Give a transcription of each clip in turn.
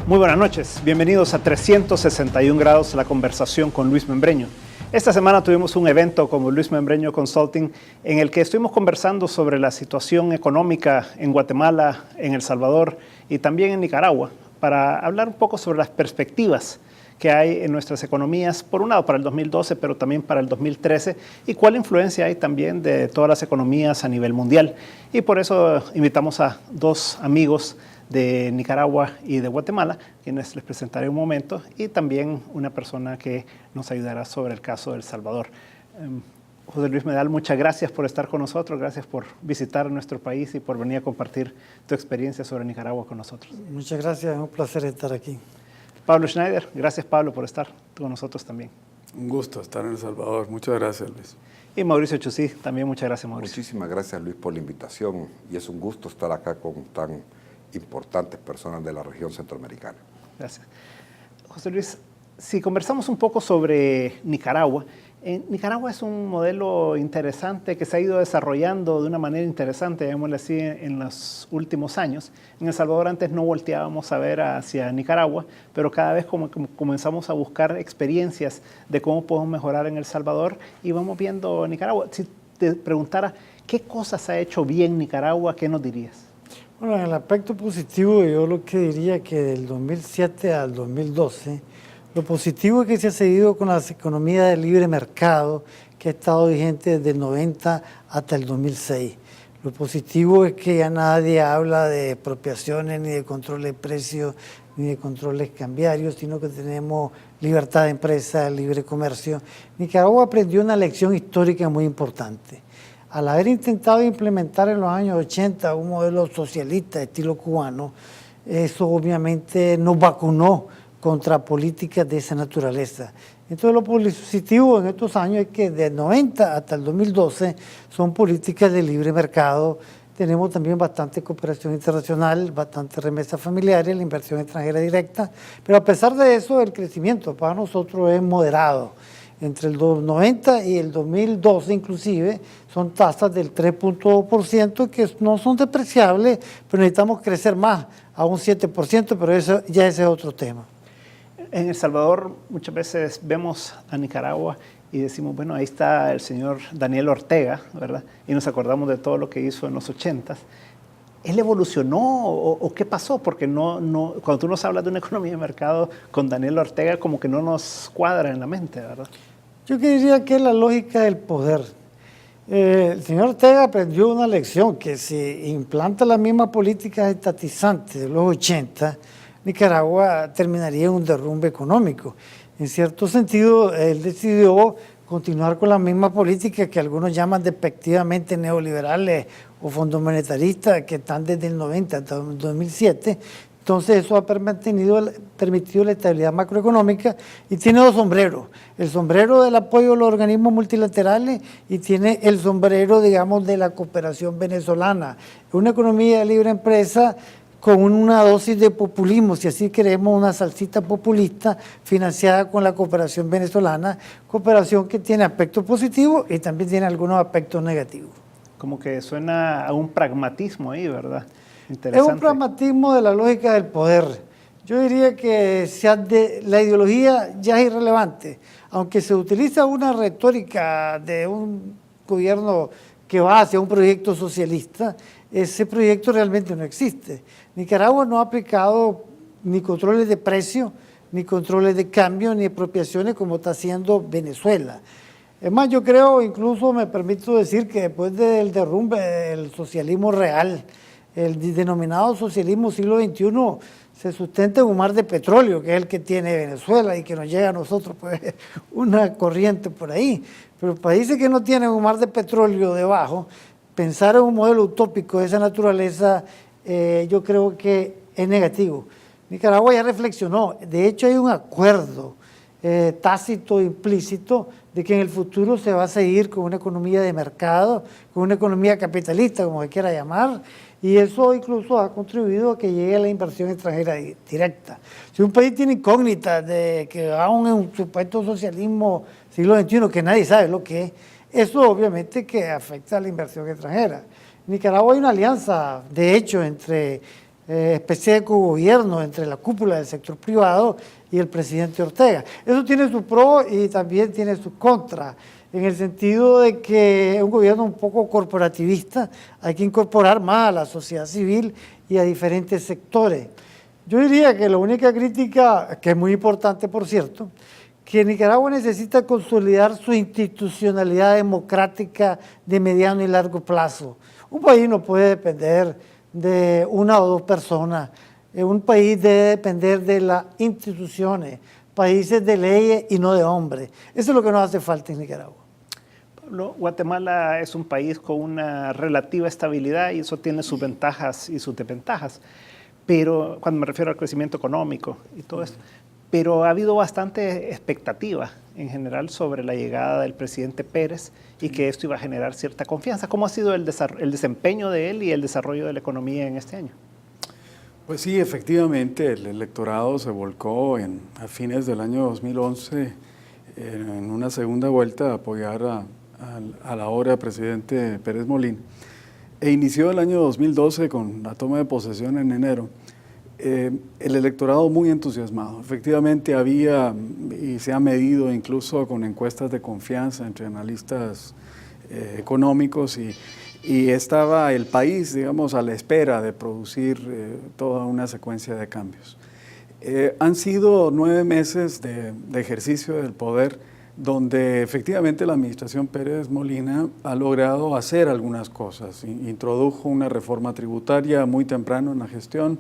Muy buenas noches, bienvenidos a 361 grados, la conversación con Luis Membreño. Esta semana tuvimos un evento como Luis Membreño Consulting en el que estuvimos conversando sobre la situación económica en Guatemala, en El Salvador y también en Nicaragua, para hablar un poco sobre las perspectivas que hay en nuestras economías, por un lado para el 2012, pero también para el 2013, y cuál influencia hay también de todas las economías a nivel mundial. Y por eso invitamos a dos amigos de Nicaragua y de Guatemala, quienes les presentaré un momento, y también una persona que nos ayudará sobre el caso de El Salvador. José Luis Medal, muchas gracias por estar con nosotros, gracias por visitar nuestro país y por venir a compartir tu experiencia sobre Nicaragua con nosotros. Muchas gracias, es un placer estar aquí. Pablo Schneider, gracias Pablo por estar con nosotros también. Un gusto estar en El Salvador, muchas gracias Luis. Y Mauricio Chusí, también muchas gracias Mauricio. Muchísimas gracias Luis por la invitación y es un gusto estar acá con tan importantes personas de la región centroamericana. Gracias. José Luis, si conversamos un poco sobre Nicaragua, Nicaragua es un modelo interesante que se ha ido desarrollando de una manera interesante, llamémosle así, en los últimos años. En El Salvador antes no volteábamos a ver hacia Nicaragua, pero cada vez como comenzamos a buscar experiencias de cómo podemos mejorar en El Salvador y vamos viendo Nicaragua. Si te preguntara, ¿qué cosas ha hecho bien Nicaragua? ¿Qué nos dirías? Bueno, en el aspecto positivo yo lo que diría que del 2007 al 2012, lo positivo es que se ha seguido con las economías de libre mercado que ha estado vigente desde el 90 hasta el 2006. Lo positivo es que ya nadie habla de expropiaciones, ni de control de precios, ni de controles cambiarios, sino que tenemos libertad de empresa, libre comercio. Nicaragua aprendió una lección histórica muy importante. Al haber intentado implementar en los años 80 un modelo socialista de estilo cubano, eso obviamente nos vacunó contra políticas de esa naturaleza. Entonces lo positivo en estos años es que de 90 hasta el 2012 son políticas de libre mercado. Tenemos también bastante cooperación internacional, bastante remesas familiares, la inversión extranjera directa, pero a pesar de eso el crecimiento para nosotros es moderado. Entre el 90 y el 2012 inclusive son tasas del 3.2% que no son despreciables, pero necesitamos crecer más, a un 7%, pero eso ya ese es otro tema. En El Salvador muchas veces vemos a Nicaragua y decimos, bueno, ahí está el señor Daniel Ortega, ¿verdad? Y nos acordamos de todo lo que hizo en los 80s. ¿Él evolucionó o qué pasó? Porque cuando tú nos hablas de una economía de mercado con Daniel Ortega, como que no nos cuadra en la mente, ¿verdad? Yo diría que es la lógica del poder. El señor Ortega aprendió una lección, que si implanta la misma política estatizante de los 80, Nicaragua terminaría en un derrumbe económico. En cierto sentido, él decidió continuar con la misma política que algunos llaman despectivamente neoliberales o fondomonetaristas, que están desde el 90 hasta el 2007. Entonces eso ha permitido la estabilidad macroeconómica y tiene dos sombreros. El sombrero del apoyo a los organismos multilaterales y tiene el sombrero, digamos, de la cooperación venezolana. Una economía de libre empresa con una dosis de populismo, si así queremos, una salsita populista financiada con la cooperación venezolana, cooperación que tiene aspectos positivos y también tiene algunos aspectos negativos. Como que suena a un pragmatismo ahí, ¿verdad? Es un pragmatismo de la lógica del poder. Yo diría que la ideología ya es irrelevante, aunque se utiliza una retórica de un gobierno que va hacia un proyecto socialista, ese proyecto realmente no existe. Nicaragua no ha aplicado ni controles de precio, ni controles de cambio, ni expropiaciones como está haciendo Venezuela. Es más, yo creo, incluso me permito decir que después del derrumbe del socialismo real, el denominado socialismo siglo XXI se sustenta en un mar de petróleo, que es el que tiene Venezuela y que nos llega a nosotros, pues una corriente por ahí. Pero países que no tienen un mar de petróleo debajo, pensar en un modelo utópico de esa naturaleza, yo creo que es negativo. Nicaragua ya reflexionó, de hecho hay un acuerdo tácito, implícito, de que en el futuro se va a seguir con una economía de mercado, con una economía capitalista, como se quiera llamar, y eso incluso ha contribuido a que llegue la inversión extranjera directa. Si un país tiene incógnitas de que aún en un supuesto socialismo siglo XXI, que nadie sabe lo que es, eso obviamente que afecta a la inversión extranjera. En Nicaragua hay una alianza, de hecho, entre especie de cogobierno entre la cúpula del sector privado y el presidente Ortega. Eso tiene su pro y también tiene su contra, en el sentido de que es un gobierno un poco corporativista, hay que incorporar más a la sociedad civil y a diferentes sectores. Yo diría que la única crítica, que es muy importante por cierto, que Nicaragua necesita consolidar su institucionalidad democrática de mediano y largo plazo. Un país no puede depender de una o dos personas, un país debe depender de las instituciones, países de leyes y no de hombres. Eso es lo que nos hace falta en Nicaragua. Pablo, Guatemala es un país con una relativa estabilidad y eso tiene sus ventajas y sus desventajas, pero cuando me refiero al crecimiento económico y todo esto, pero ha habido bastante expectativa en general sobre la llegada del presidente Pérez y que esto iba a generar cierta confianza. ¿Cómo ha sido el desempeño de él y el desarrollo de la economía en este año? Pues sí, efectivamente, el electorado se volcó a fines del año 2011 en una segunda vuelta a apoyar al ahora presidente Pérez Molina. E inició el año 2012 con la toma de posesión en enero. El electorado muy entusiasmado. Efectivamente había, y se ha medido incluso con encuestas de confianza entre analistas económicos, y estaba el país, digamos, a la espera de producir toda una secuencia de cambios. Han sido 9 meses de ejercicio del poder donde efectivamente la administración Pérez Molina ha logrado hacer algunas cosas. Introdujo una reforma tributaria muy temprano en la gestión.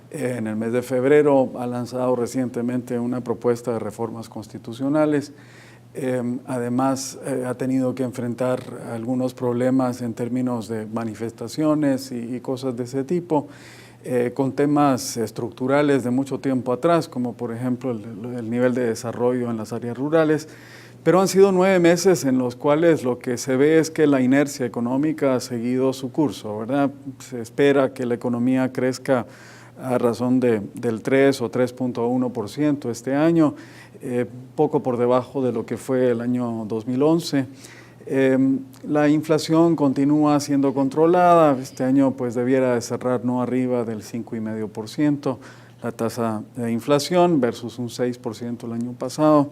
En el mes de febrero ha lanzado recientemente una propuesta de reformas constitucionales. Además, ha tenido que enfrentar algunos problemas en términos de manifestaciones y cosas de ese tipo, con temas estructurales de mucho tiempo atrás, como por ejemplo el nivel de desarrollo en las áreas rurales. Pero han sido 9 meses en los cuales lo que se ve es que la inercia económica ha seguido su curso, ¿verdad? Se espera que la economía crezca a razón del 3 o 3.1% este año, poco por debajo de lo que fue el año 2011. La inflación continúa siendo controlada, este año pues debiera de cerrar no arriba del 5,5%, la tasa de inflación versus un 6% el año pasado.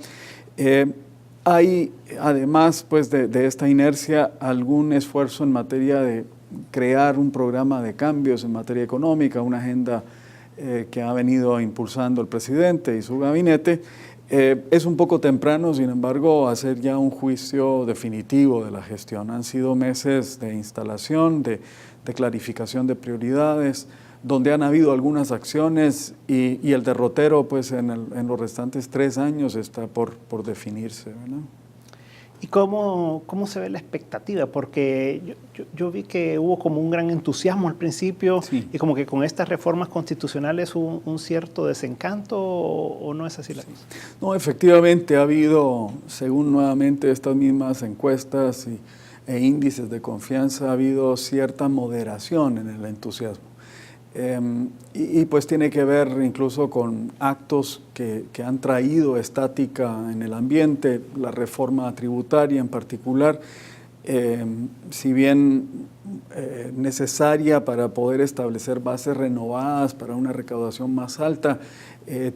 Hay además pues de esta inercia algún esfuerzo en materia de crear un programa de cambios en materia económica, una agenda que ha venido impulsando el presidente y su gabinete. Es un poco temprano, sin embargo, hacer ya un juicio definitivo de la gestión. Han sido meses de instalación, de clarificación de prioridades, donde han habido algunas acciones y el derrotero pues, en los restantes 3 años está por definirse, ¿verdad? ¿Y cómo se ve la expectativa? Porque yo vi que hubo como un gran entusiasmo al principio, sí, y como que con estas reformas constitucionales hubo un cierto desencanto, ¿o no es así la cosa? No, efectivamente ha habido, según nuevamente estas mismas encuestas e índices de confianza, ha habido cierta moderación en el entusiasmo. Y pues tiene que ver incluso con actos que han traído estática en el ambiente, la reforma tributaria en particular, si bien necesaria para poder establecer bases renovadas para una recaudación más alta,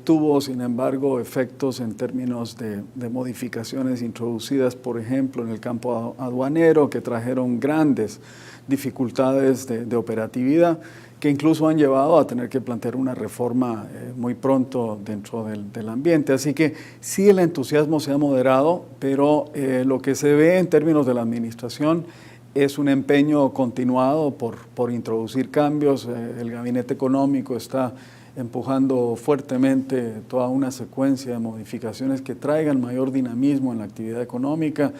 tuvo sin embargo efectos en términos de modificaciones introducidas, por ejemplo, en el campo aduanero, que trajeron grandes dificultades de operatividad, que incluso han llevado a tener que plantear una reforma muy pronto dentro del ambiente. Así que sí, el entusiasmo se ha moderado, pero lo que se ve en términos de la administración es un empeño continuado por introducir cambios. El gabinete económico está empujando fuertemente toda una secuencia de modificaciones que traigan mayor dinamismo en la actividad económica.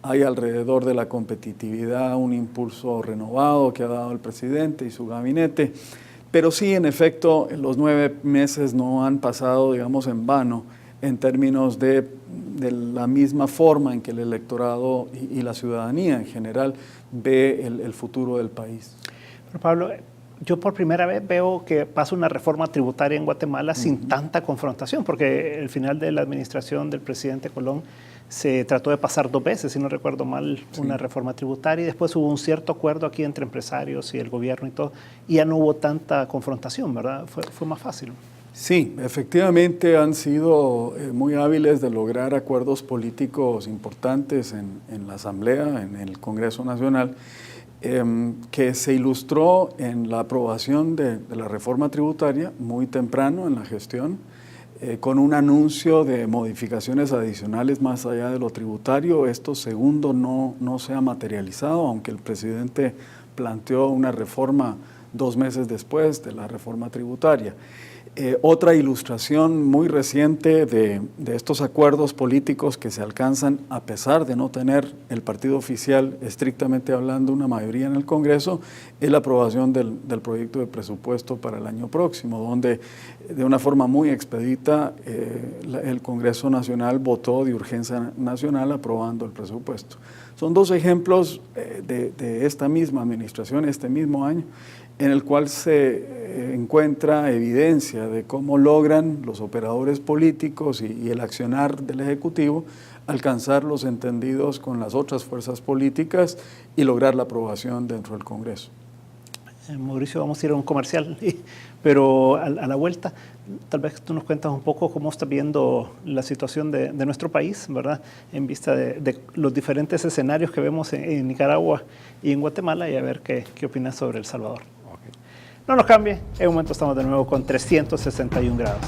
Hay alrededor de la competitividad un impulso renovado que ha dado el presidente y su gabinete, pero sí, en efecto, los 9 meses no han pasado, digamos, en vano en términos de la misma forma en que el electorado y la ciudadanía en general ve el futuro del país. Pero Pablo, yo por primera vez veo que pasa una reforma tributaria en Guatemala sin tanta confrontación, porque el final de la administración del presidente Colón se trató de pasar 2 veces, si no recuerdo mal, una reforma tributaria, y después hubo un cierto acuerdo aquí entre empresarios y el gobierno y todo, y ya no hubo tanta confrontación, ¿verdad? Fue más fácil. Sí, efectivamente han sido muy hábiles de lograr acuerdos políticos importantes en la Asamblea, en el Congreso Nacional, que se ilustró en la aprobación de la reforma tributaria muy temprano en la gestión, con un anuncio de modificaciones adicionales más allá de lo tributario. Esto segundo no se ha materializado, aunque el presidente planteó una reforma 2 meses después de la reforma tributaria. Otra ilustración muy reciente de estos acuerdos políticos que se alcanzan a pesar de no tener el partido oficial, estrictamente hablando, una mayoría en el Congreso, es la aprobación del proyecto de presupuesto para el año próximo, donde de una forma muy expedita el Congreso Nacional votó de urgencia nacional aprobando el presupuesto. Son 2 ejemplos de esta misma administración, este mismo año, en el cual se encuentra evidencia de cómo logran los operadores políticos y el accionar del Ejecutivo alcanzar los entendidos con las otras fuerzas políticas y lograr la aprobación dentro del Congreso. Mauricio, vamos a ir a un comercial, pero a la vuelta, tal vez tú nos cuentas un poco cómo estás viendo la situación de nuestro país, ¿verdad? En vista de los diferentes escenarios que vemos en Nicaragua y en Guatemala, y a ver qué opinas sobre El Salvador. No nos cambie, en un momento estamos de nuevo con 361 grados.